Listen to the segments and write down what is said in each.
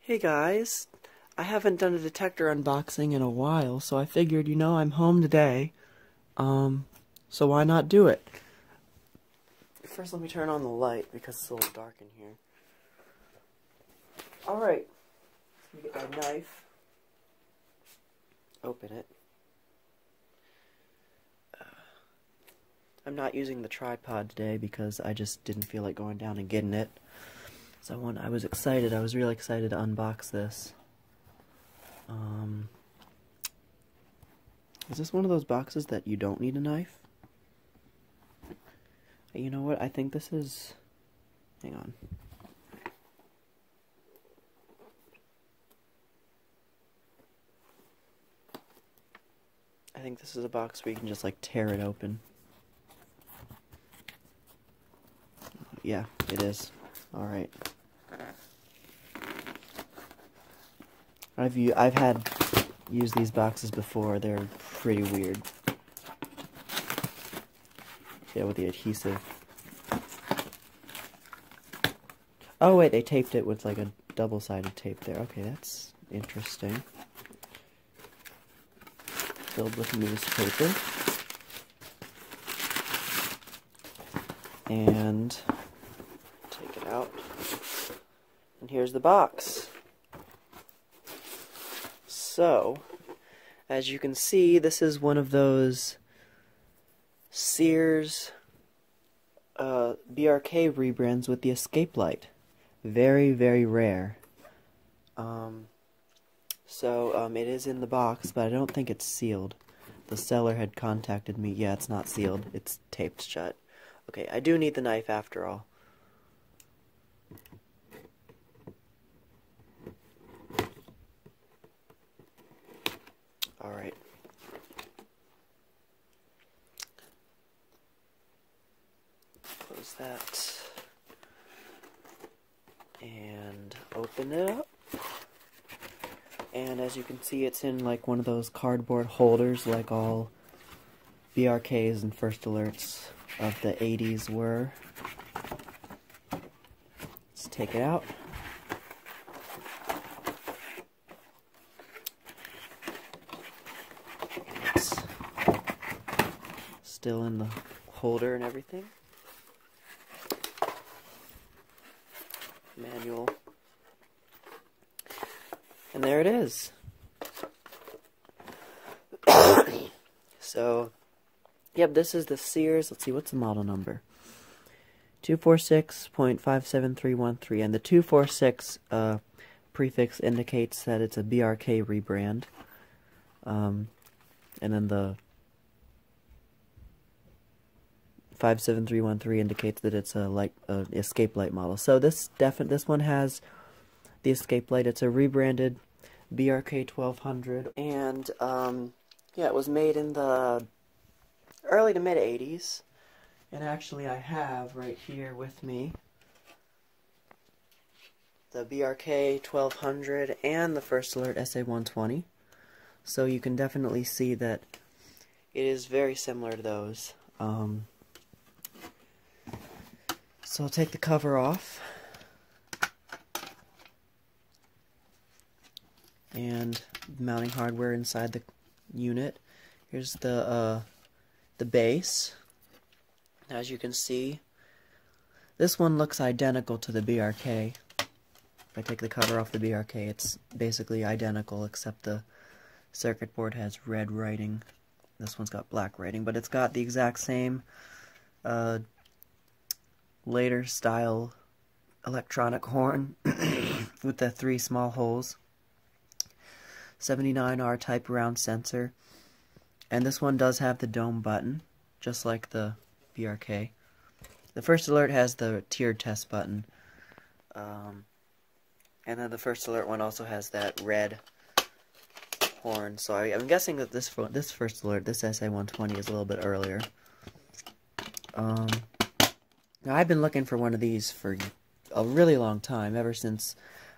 Hey guys, I haven't done a Detector unboxing in a while, so I figured, I'm home today, so why not do it? First let me turn on the light, because it's a little dark in here. Alright, let me get my knife, open it. I'm not using the tripod today, because I just didn't feel like going down and getting it. So I was excited, I was really excited to unbox this. Is this one of those boxes that you don't need a knife? You know what, I think this is... Hang on. I think this is a box where you can just, like, tear it open. Yeah, it is. Alright. I've had used these boxes before. They're pretty weird. Yeah, with the adhesive. Oh wait, they taped it with like a double-sided tape there. Okay, that's interesting. Filled with newspaper. And take it out. And here's the box. So, as you can see, this is one of those Sears BRK rebrands with the EscapeLight. Very, very rare. It is in the box, but I don't think it's sealed. The seller had contacted me. Yeah, it's not sealed. It's taped shut. Okay, I do need the knife after all. Alright. Close that. And open it up. And as you can see, it's in like one of those cardboard holders like all BRKs and First Alerts of the 80s were. Let's take it out. It's still in the holder and everything. Manual. And there it is. So, yep, this is the Sears, let's see, what's the model number? 246.57313, and the 246 prefix indicates that it's a BRK rebrand. And then the 57313 indicates that it's a EscapeLight model. So this one has the EscapeLight. It's a rebranded BRK 1200, and yeah, it was made in the early to mid 80s. And actually, I have right here with me the BRK 1200 and the First Alert SA120. So you can definitely see that it is very similar to those. So I'll take the cover off. And mounting hardware inside the unit. Here's the base. As you can see, this one looks identical to the BRK. If I take the cover off the BRK, it's basically identical, except the circuit board has red writing. This one's got black writing, but it's got the exact same later style electronic horn with the 3 small holes. 79R type round sensor. And this one does have the dome button, just like the BRK. The First Alert has the tiered test button. And then the First Alert one also has that red horn. So I'm guessing that this First Alert, this SA120, is a little bit earlier. Now I've been looking for one of these for a really long time, ever since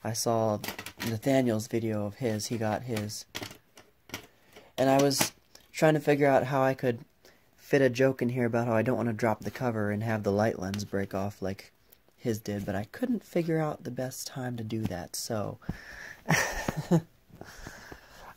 I saw Nathaniel's video of his. He got his. And I was trying to figure out how I could fit a joke in here about how I don't want to drop the cover and have the light lens break off like his did, but I couldn't figure out the best time to do that, so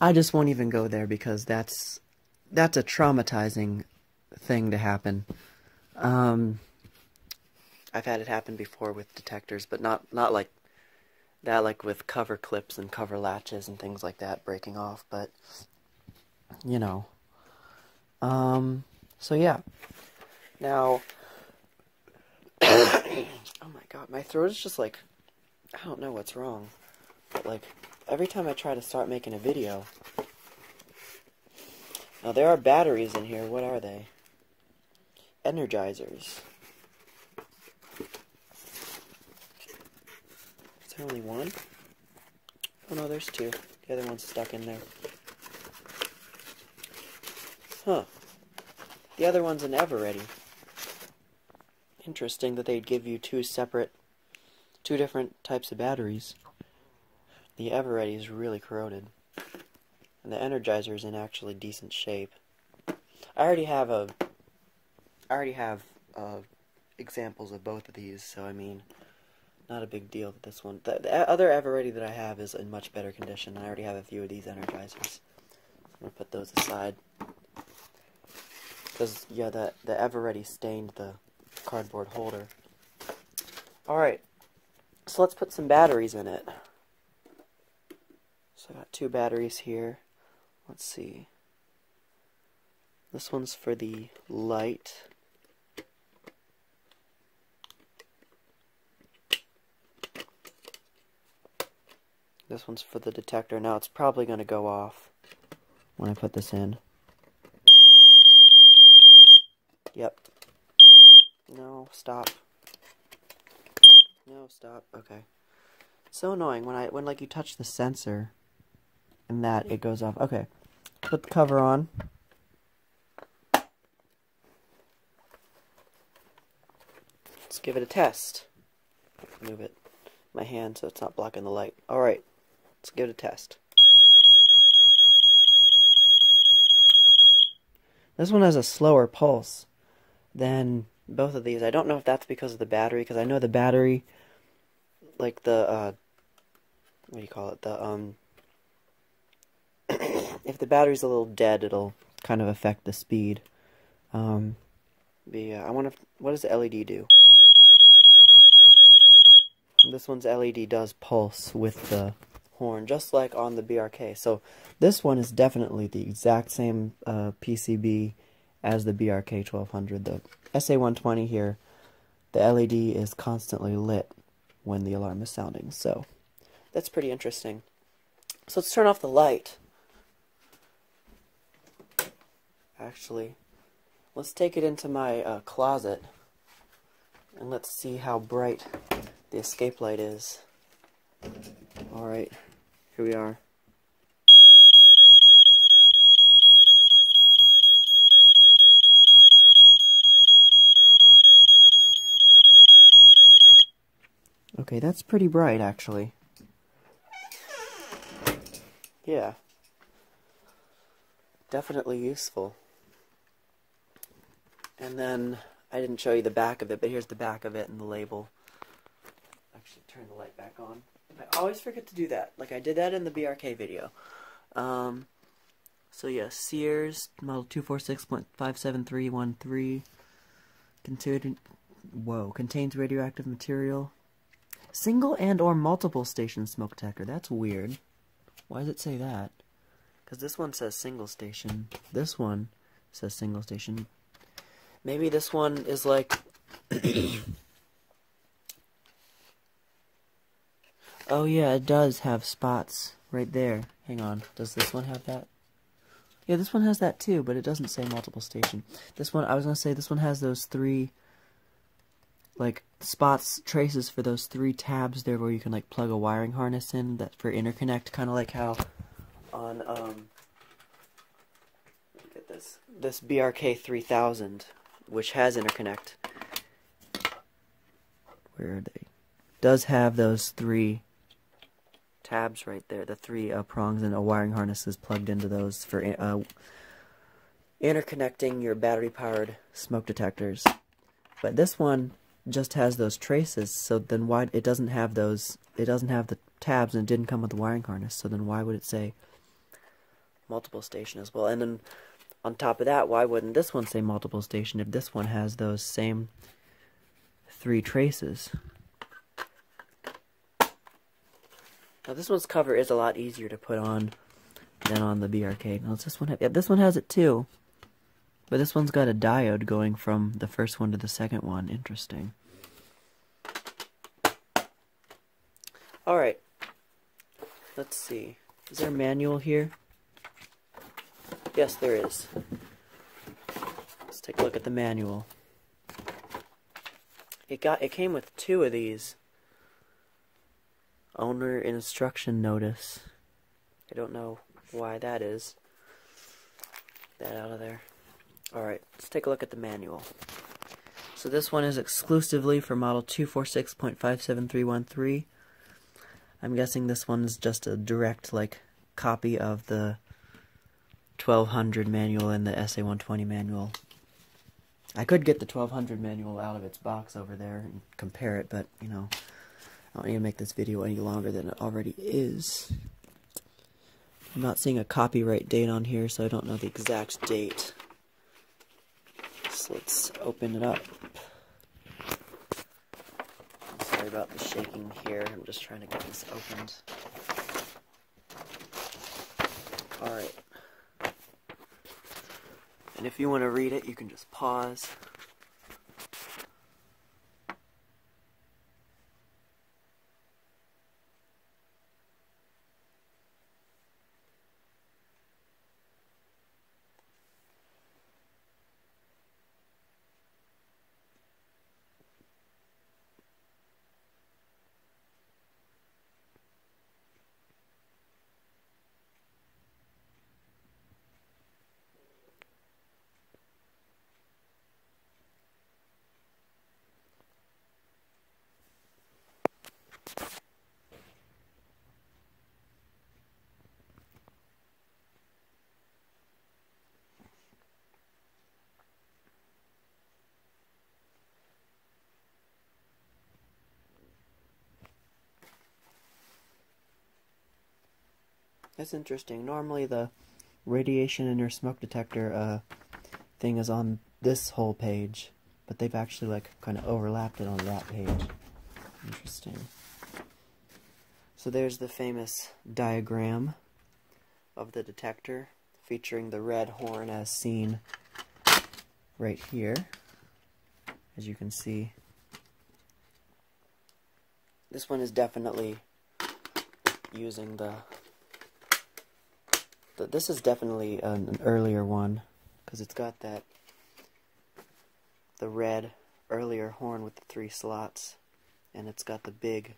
I just won't even go there because that's a traumatizing thing to happen. I've had it happen before with detectors, but not like that, like with cover clips and cover latches and things like that breaking off, but you know. So yeah. Now, oh my god, my throat is just like, I don't know what's wrong, but like, every time I try to start making a video. Now, there are batteries in here. What are they? Energizers. Is there only one? Oh no, there's two. The other one's stuck in there. Huh. The other one's an ever-ready. Interesting that they'd give you two different types of batteries. The ever-ready is really corroded. And the Energizer is in actually decent shape. I already have examples of both of these, so I mean, not a big deal that this one. The other ever-ready that I have is in much better condition. I already have a few of these Energizers. I'm gonna put those aside. Because, yeah, the ever-ready stained the cardboard holder. Alright, so let's put some batteries in it. So I got two batteries here. Let's see. This one's for the light. This one's for the detector. Now it's probably going to go off when I put this in. Yep. No, stop. No, stop. Okay. So annoying when like you touch the sensor and that it goes off. Okay. Put the cover on. Let's give it a test. Move it my hand so it's not blocking the light. Alright. Let's give it a test. This one has a slower pulse than both of these. I don't know if that's because of the battery, because I know the battery, like the, what do you call it, the, if the battery's a little dead, it'll kind of affect the speed. But yeah, I wonder what does the LED do? This one's LED does pulse with the horn, just like on the BRK. So this one is definitely the exact same PCB as the BRK 1200. The SA120 here, the LED is constantly lit when the alarm is sounding. So that's pretty interesting. So let's turn off the light. Actually, let's take it into my closet and let's see how bright the EscapeLight is. Alright, here we are. Okay, that's pretty bright, actually. Yeah. Definitely useful. And then, I didn't show you the back of it, but here's the back of it and the label. Actually, turn the light back on. I always forget to do that. Like, I did that in the BRK video. So yeah, Sears, model 246.57313. Contains radioactive material. Single and or multiple station smoke detector. That's weird. Why does it say that? Because this one says single station. This one says single station. Maybe this one is like... Oh yeah, it does have spots right there. Hang on. Does this one have that? Yeah, this one has that too, but it doesn't say multiple station. This one, I was going to say, this one has those three, like, spots, traces for those three tabs there where you can, like, plug a wiring harness in that for interconnect, kind of like how on, look at this BRK 3000, which has interconnect. Where are they? Does have those three tabs right there, the three prongs, and a wiring harness is plugged into those for interconnecting your battery-powered smoke detectors. But this one just has those traces, so then why it doesn't have those, it doesn't have the tabs, and it didn't come with the wiring harness, so then why would it say multiple station as well? And then on top of that, why wouldn't this one say multiple station if this one has those same 3 traces? Now this one's cover is a lot easier to put on than on the BRK. Now does this one have, yeah, this one has it too. But this one's got a diode going from the first one to the second one. Interesting. Alright. Let's see. Is there a manual here? Yes, there is. Let's take a look at the manual. It came with 2 of these. Owner instruction notice. I don't know why that is. Get that out of there. Alright, let's take a look at the manual. So this one is exclusively for model 246.57313. I'm guessing this one is just a direct, like, copy of the 1200 manual and the SA120 manual. I could get the 1200 manual out of its box over there and compare it, but, you know, I don't need to make this video any longer than it already is. I'm not seeing a copyright date on here, so I don't know the exact date. So let's open it up. Sorry about the shaking here. I'm just trying to get this opened. Alright. And if you want to read it, you can just pause. That's interesting. Normally the radiation and your smoke detector thing is on this whole page, but they've actually like kind of overlapped it on that page. Interesting. So there's the famous diagram of the detector featuring the red horn as seen right here. As you can see, this one is definitely using this is definitely an earlier one, because it's got the red earlier horn with the 3 slots, and it's got the big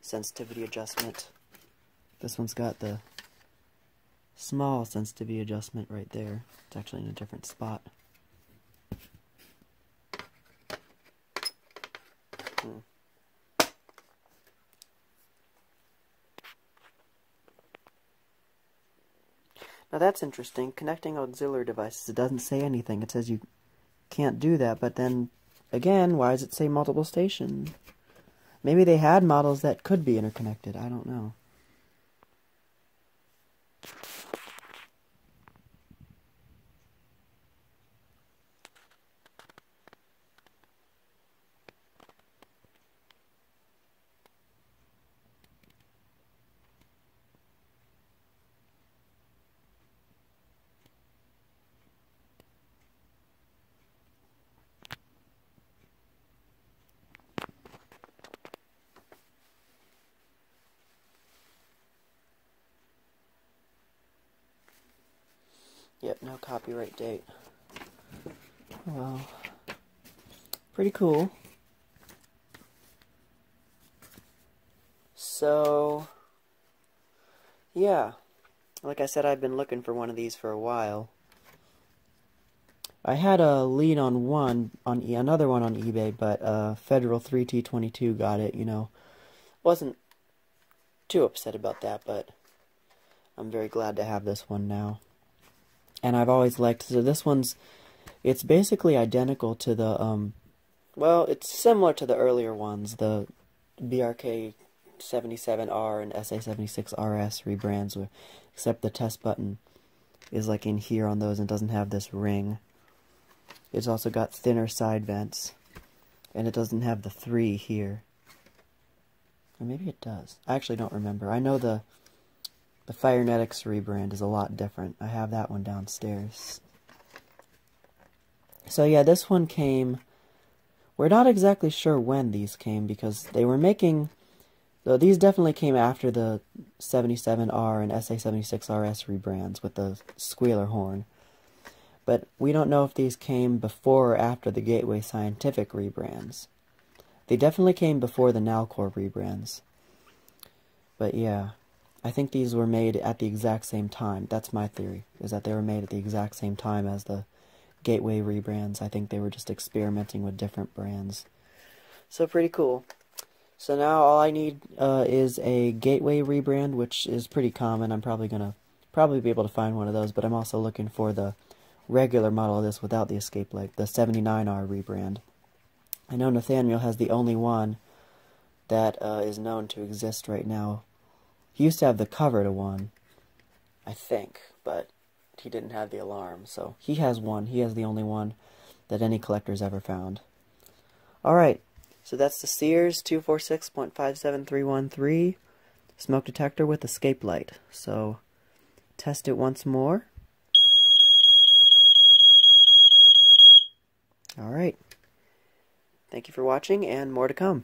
sensitivity adjustment. This one's got the small sensitivity adjustment right there. It's actually in a different spot. Now that's interesting. Connecting auxiliary devices, it doesn't say anything. It says you can't do that, but then, again, why does it say multiple station? Maybe they had models that could be interconnected. I don't know. Yep, no copyright date. Well, pretty cool. So, yeah, like I said, I've been looking for one of these for a while. I had a lead on one, on another one on eBay, but Federal 3T22 got it, you know. Wasn't too upset about that, but I'm very glad to have this one now. And I've always liked, so this one's, it's basically identical to the Well, it's similar to the earlier ones, the BRK 77R and SA76RS rebrands, except the test button is like in here on those and doesn't have this ring. It's also got thinner side vents, and it doesn't have the 3 here. Or maybe it does. I actually don't remember. I know the Firenetics rebrand is a lot different. I have that one downstairs. So yeah, this one came... We're not exactly sure when these came, because they were making... Though these definitely came after the 77R and SA76RS rebrands with the squealer horn. But we don't know if these came before or after the Gateway Scientific rebrands. They definitely came before the Nalcor rebrands. But yeah, I think these were made at the exact same time. That's my theory, is that they were made at the exact same time as the Gateway rebrands. I think they were just experimenting with different brands. So pretty cool. So now all I need is a Gateway rebrand, which is pretty common. I'm probably be able to find one of those, but I'm also looking for the regular model of this without the EscapeLight, the 79R rebrand. I know Nathaniel has the only one that is known to exist right now. He used to have the cover to one, I think, but he didn't have the alarm, so he has one. He has the only one that any collector's ever found. Alright, so that's the Sears 246.57313 smoke detector with EscapeLight. So, test it once more. Alright. Thank you for watching, and more to come.